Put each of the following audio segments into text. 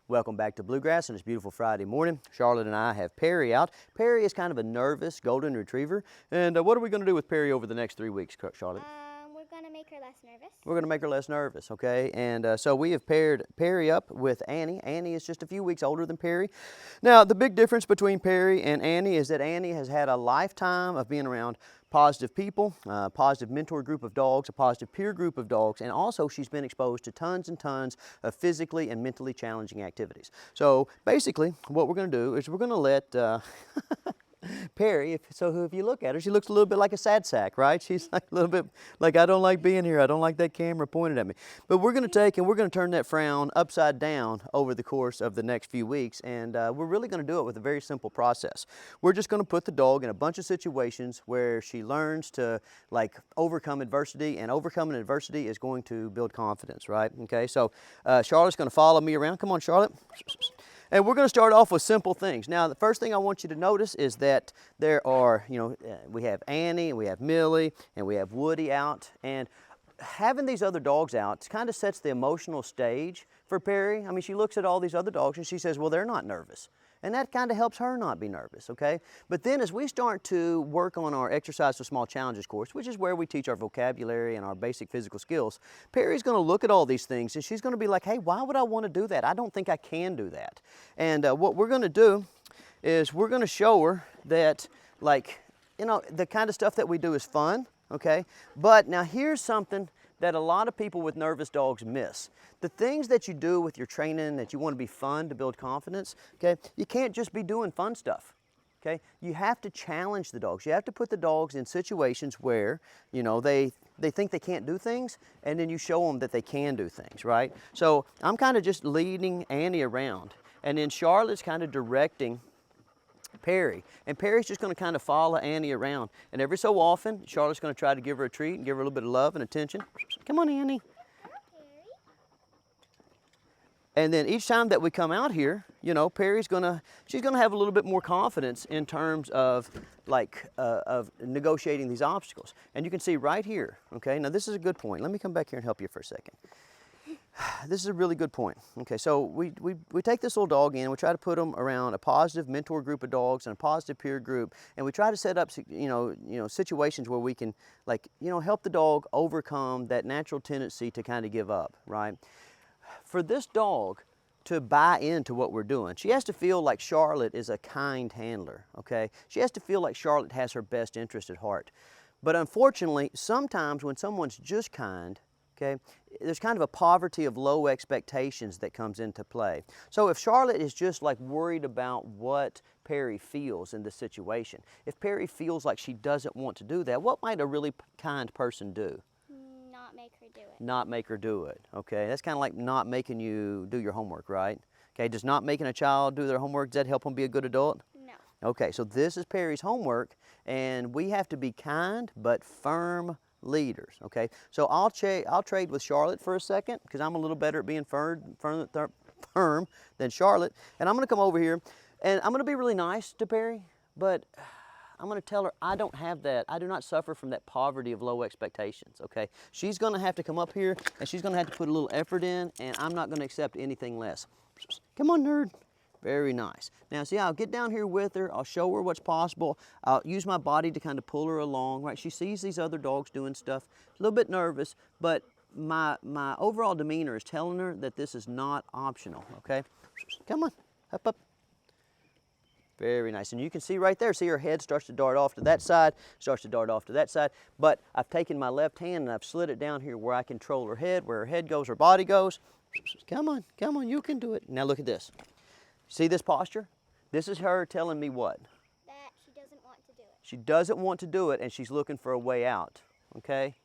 Welcome back to Bluegrass on this beautiful Friday morning. Charlotte and I have Perry out. Perry is kind of a nervous golden retriever. And what are we going to do with Perry over the next 3 weeks, Charlotte? We're going to make her less nervous. We're going to make her less nervous, okay? And so we have paired Perry up with Annie. Annie is just a few weeks older than Perry. Now, the big difference between Perry and Annie is that Annie has had a lifetime of being around positive people, a positive mentor group of dogs, a positive peer group of dogs, and also she's been exposed to tons and tons of physically and mentally challenging activities. So basically, what we're going to do is we're going to let Perry, if you look at her, she looks a little bit like a sad sack, right? She's like a little bit like, I don't like being here. I don't like that camera pointed at me. But we're going to take and we're going to turn that frown upside down over the course of the next few weeks. And we're really going to do it with a very simple process. We're just going to put the dog in a bunch of situations where she learns to like overcome adversity, and overcoming adversity is going to build confidence, right? Okay, so Charlotte's going to follow me around. Come on, Charlotte. And we're going to start off with simple things. Now, the first thing I want you to notice is that there are, we have Annie, and we have Millie, and we have Woody out. And having these other dogs out kind of sets the emotional stage for Perry. I mean, she looks at all these other dogs and she says, well, they're not nervous. And that kind of helps her not be nervous, okay? But then as we start to work on our Exercise with Small Challenges course, which is where we teach our vocabulary and our basic physical skills, Perry's going to look at all these things and she's going to be like, hey, why would I want to do that? I don't think I can do that. And what we're going to do is we're going to show her that, like, the kind of stuff that we do is fun, okay? But now here's something that a lot of people with nervous dogs miss. The things that you do with your training that you want to be fun to build confidence, okay, you can't just be doing fun stuff, okay? You have to challenge the dogs. You have to put the dogs in situations where, they think they can't do things, and then you show them that they can do things, right? So I'm kind of just leading Annie around, and then Charlotte's kind of directing Perry. And Perry's just going to kind of follow Annie around. And every so often, Charlotte's going to try to give her a treat and give her a little bit of love and attention. Come on, Annie. And then each time that we come out here, she's going to have a little bit more confidence in terms of of negotiating these obstacles. And you can see right here, okay? Now this is a good point. Let me come back here and help you for a second. This is a really good point. Okay, so we take this little dog in, we try to put them around a positive mentor group of dogs and a positive peer group, and we try to set up, situations where we can, help the dog overcome that natural tendency to kind of give up, right? For this dog to buy into what we're doing, she has to feel like Charlotte is a kind handler, okay? She has to feel like Charlotte has her best interest at heart. But unfortunately, sometimes when someone's just kind, okay, there's kind of a poverty of low expectations that comes into play. So if Charlotte is just like worried about what Perry feels in this situation, if Perry feels like she doesn't want to do that, what might a really kind person do? Not make her do it. Not make her do it, okay? That's kind of like not making you do your homework, right? Okay, does not making a child do their homework, does that help them be a good adult? No. Okay, so this is Perry's homework, and we have to be kind but firm leaders, okay? So I'll trade with Charlotte for a second because I'm a little better at being firm than Charlotte. And I'm going to come over here and I'm going to be really nice to Perry, but I'm going to tell her I don't have that. I do not suffer from that poverty of low expectations, okay? She's going to have to come up here and she's going to have to put a little effort in, and I'm not going to accept anything less. Come on, nerd. Very nice. Now, see, I'll get down here with her. I'll show her what's possible. I'll use my body to kind of pull her along, right? She sees these other dogs doing stuff. She's a little bit nervous, but my overall demeanor is telling her that this is not optional, okay? Come on, up, up. Very nice. And you can see right there, see her head starts to dart off to that side, starts to dart off to that side. But I've taken my left hand and I've slid it down here where I control her head. Where her head goes, her body goes. Come on, you can do it. Now look at this. See this posture? This is her telling me what? That she doesn't want to do it. She doesn't want to do it, and she's looking for a way out, okay?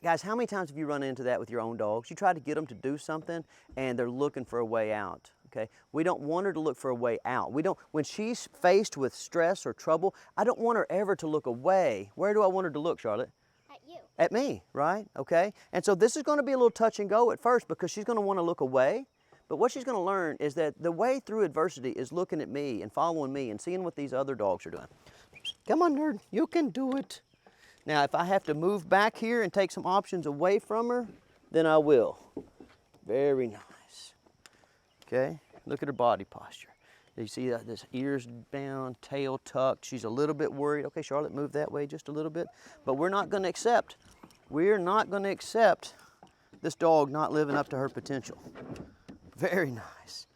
Guys, how many times have you run into that with your own dogs? You try to get them to do something, and they're looking for a way out, okay? We don't want her to look for a way out. When she's faced with stress or trouble, I don't want her ever to look away. Where do I want her to look, Charlotte? At you. At me, right? Okay? And so this is going to be a little touch and go at first because she's going to want to look away. But what she's going to learn is that the way through adversity is looking at me and following me and seeing what these other dogs are doing. Come on, nerd, you can do it. Now, if I have to move back here and take some options away from her, then I will. Very nice. Okay, Look at her body posture. You see that this ears down, tail tucked. She's a little bit worried. Okay, Charlotte, move that way just a little bit. But we're not going to accept this dog not living up to her potential. Very nice.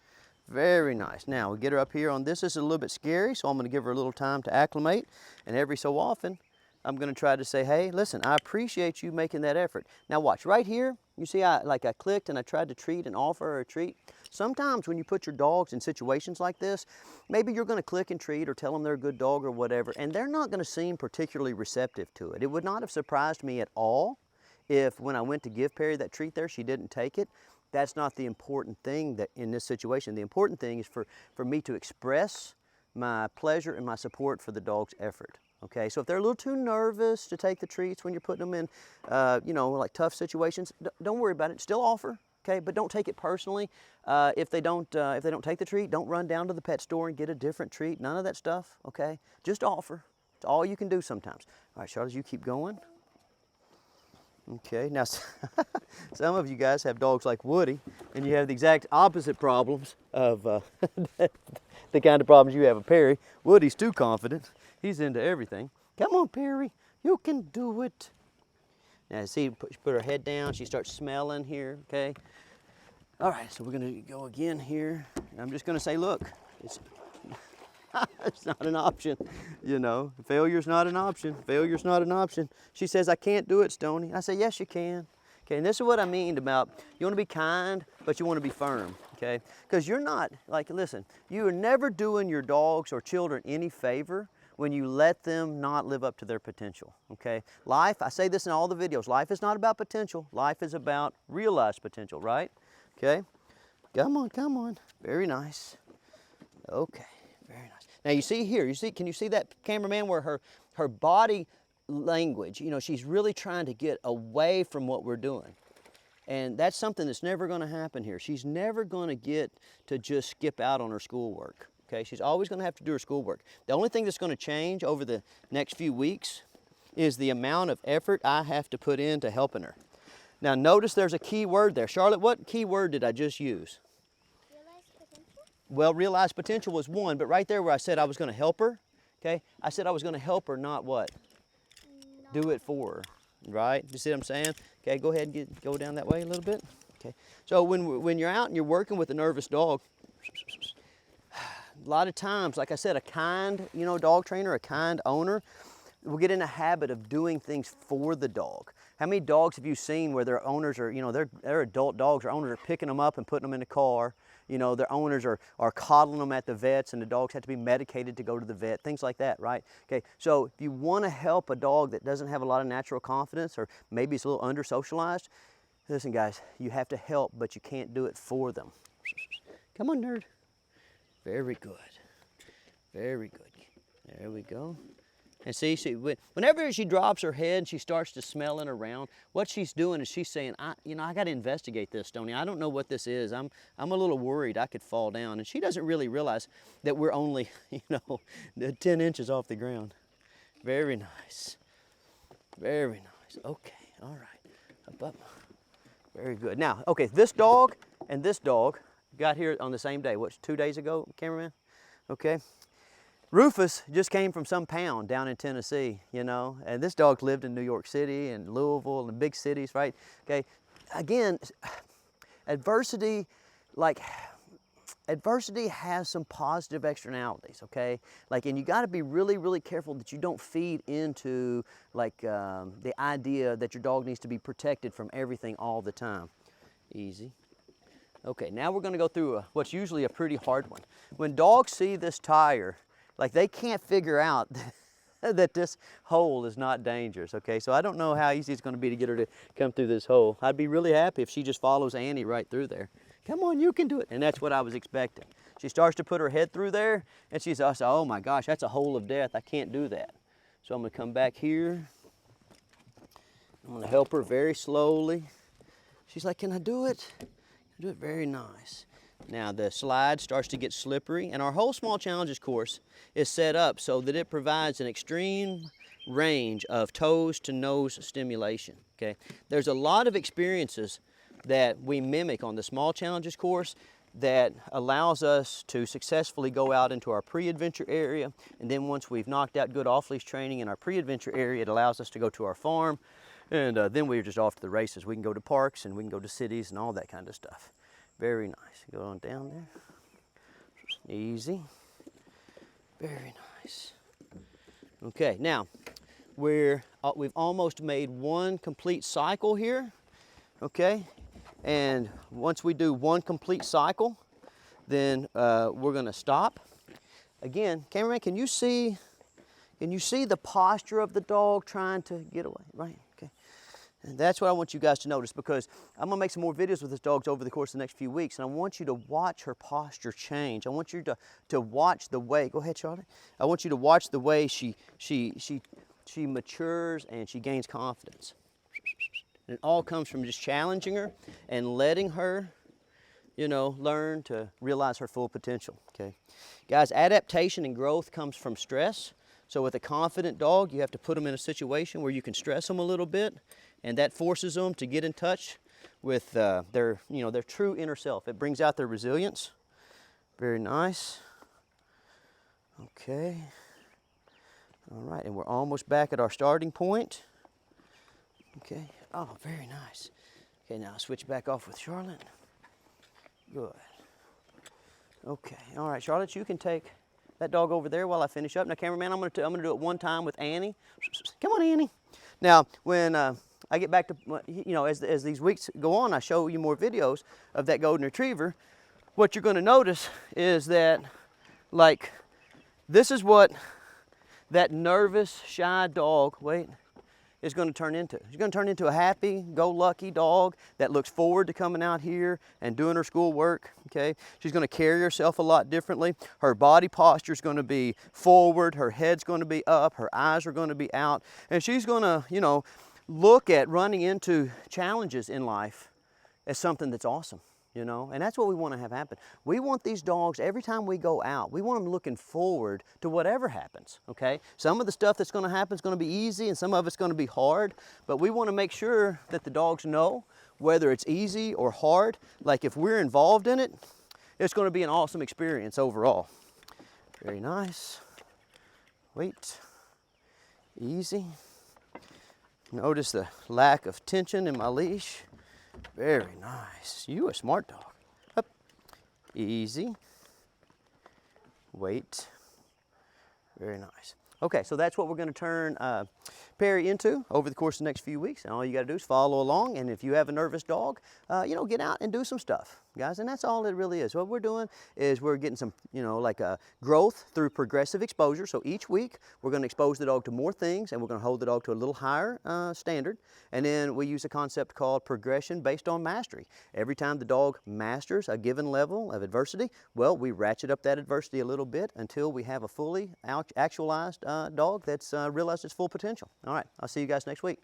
Very nice. Now we get her up here on this. This is a little bit scary, so I'm going to give her a little time to acclimate. And every so often, I'm going to try to say, hey, listen, I appreciate you making that effort. Now watch, right here, you see I clicked and I tried to treat and offer her a treat. Sometimes when you put your dogs in situations like this, maybe you're going to click and treat or tell them they're a good dog or whatever, and they're not going to seem particularly receptive to it. It would not have surprised me at all if when I went to give Perry that treat there, she didn't take it. That's not the important thing that in this situation. The important thing is for me to express my pleasure and my support for the dog's effort. Okay, so if they're a little too nervous to take the treats when you're putting them in, you know, like tough situations, don't worry about it. Still offer, okay, but don't take it personally. If they don't take the treat, don't run down to the pet store and get a different treat. None of that stuff, okay? Just offer. It's all you can do sometimes. All right, Charlotte, you keep going. Okay, now some of you guys have dogs like Woody, and you have the exact opposite problems of the kind of problems you have with Perry. Woody's too confident. He's into everything. Come on, Perry, you can do it. Now, see, she put her head down. She starts smelling here, okay? All right, so we're gonna go again here. I'm just gonna say, look, it's not an option, you know. Failure's not an option. Failure's not an option. She says, I can't do it, Stonnie. I say, yes, you can. Okay, and this is what I mean about you want to be kind, but you want to be firm, okay? Because you're not, like, listen, you are never doing your dogs or children any favor when you let them not live up to their potential, okay? Life, I say this in all the videos, life is not about potential. Life is about realized potential, right? Okay? Come on, come on. Very nice. Okay, very nice. Now you see here, can you see that, cameraman, where her body language, you know, she's really trying to get away from what we're doing. And that's something that's never going to happen here. She's never going to get to just skip out on her schoolwork. Okay, she's always going to have to do her schoolwork. The only thing that's going to change over the next few weeks is the amount of effort I have to put into helping her. Now notice there's a key word there. Charlotte, what key word did I just use? Realized potential? Well, realized potential was one, but right there where I said I was going to help her, okay, I said I was going to help her, not what? Do it for her, right? You see what I'm saying? Okay, go ahead and go down that way a little bit. Okay, so when you're out and you're working with a nervous dog, a lot of times, like I said, a kind, you know, dog trainer, a kind owner, will get in a habit of doing things for the dog. How many dogs have you seen where their owners are, you know, they're adult dogs, their owners are picking them up and putting them in the car. You know, their owners are coddling them at the vets, and the dogs have to be medicated to go to the vet, things like that, right? Okay, so if you want to help a dog that doesn't have a lot of natural confidence, or maybe it's a little under-socialized, listen, guys, you have to help, but you can't do it for them. Come on, nerd. Very good. Very good. There we go. And see, whenever she drops her head and she starts to smelling around, what she's doing is she's saying, I got to investigate this, Stonnie. I don't know what this is. I'm a little worried I could fall down. And she doesn't really realize that we're only, 10 inches off the ground. Very nice. Very nice. Okay, all right. Up, up. Very good. Now, okay, this dog and this dog got here on the same day. What, 2 days ago, cameraman? Okay. Rufus just came from some pound down in Tennessee, you know, and this dog lived in New York City and Louisville and big cities, right? Okay, again, adversity has some positive externalities, okay? Like, and you got to be really, really careful that you don't feed into the idea that your dog needs to be protected from everything all the time. Easy. Okay, now we're going to go through what's usually a pretty hard one. When dogs see this tire, like, they can't figure out that this hole is not dangerous, okay? So I don't know how easy it's going to be to get her to come through this hole. I'd be really happy if she just follows Annie right through there. Come on, you can do it. And that's what I was expecting. She starts to put her head through there, and she's, oh my gosh, that's a hole of death. I can't do that. So I'm going to come back here. I'm going to help her very slowly. She's like, can I do it? I do it very nice. Now the slide starts to get slippery, and our whole Small Challenges course is set up so that it provides an extreme range of toes to nose stimulation, okay? There's a lot of experiences that we mimic on the Small Challenges course that allows us to successfully go out into our pre-adventure area. And then once we've knocked out good off-leash training in our pre-adventure area, it allows us to go to our farm. And then we're just off to the races. We can go to parks and we can go to cities and all that kind of stuff. Very nice. Go on down there. Easy. Very nice. Okay, now we've almost made one complete cycle here. Okay, and once we do one complete cycle, then we're going to stop. Again, cameraman, can you see the posture of the dog trying to get away? Right. Okay. And that's what I want you guys to notice, because I'm going to make some more videos with this dog over the course of the next few weeks, and I want you to watch her posture change. I want you to watch the way, go ahead, Charlotte. I want you to watch the way she matures and she gains confidence. And it all comes from just challenging her and letting her, you know, learn to realize her full potential, okay? Guys, adaptation and growth comes from stress. So with a confident dog, you have to put them in a situation where you can stress them a little bit, and that forces them to get in touch with their true inner self. It brings out their resilience. Very nice. Okay. All right, and we're almost back at our starting point. Okay. Oh, very nice. Okay, now switch back off with Charlotte. Good. Okay. All right, Charlotte, you can take that dog over there while I finish up. Now, cameraman, I'm gonna do it one time with Annie. Come on, Annie. Now, when I get back to, you know, as these weeks go on, I show you more videos of that golden retriever. What you're going to notice is that, like, this is what that nervous, shy dog, is going to turn into. She's going to turn into a happy-go-lucky dog that looks forward to coming out here and doing her schoolwork, okay? She's going to carry herself a lot differently. Her body posture is going to be forward. Her head's going to be up. Her eyes are going to be out. And she's going to, you know, look at running into challenges in life as something that's awesome. You know, and that's what we want to have happen. We want these dogs, every time we go out, we want them looking forward to whatever happens, okay? Some of the stuff that's going to happen is going to be easy and some of it's going to be hard, but we want to make sure that the dogs know whether it's easy or hard. Like, if we're involved in it, it's going to be an awesome experience overall. Very nice. Wait. Easy. Notice the lack of tension in my leash. Very nice. You a smart dog. Up. Easy. Wait. Very nice. Okay, so that's what we're going to turn Perry into over the course of the next few weeks. And all you got to do is follow along. And if you have a nervous dog, you know, get out and do some stuff, guys. And that's all it really is. What we're doing is we're getting some, you know, like a growth through progressive exposure. So each week we're going to expose the dog to more things, and we're going to hold the dog to a little higher standard. And then we use a concept called progression based on mastery. Every time the dog masters a given level of adversity, well, we ratchet up that adversity a little bit until we have a fully actualized dog that's realized its full potential. All right, I'll see you guys next week.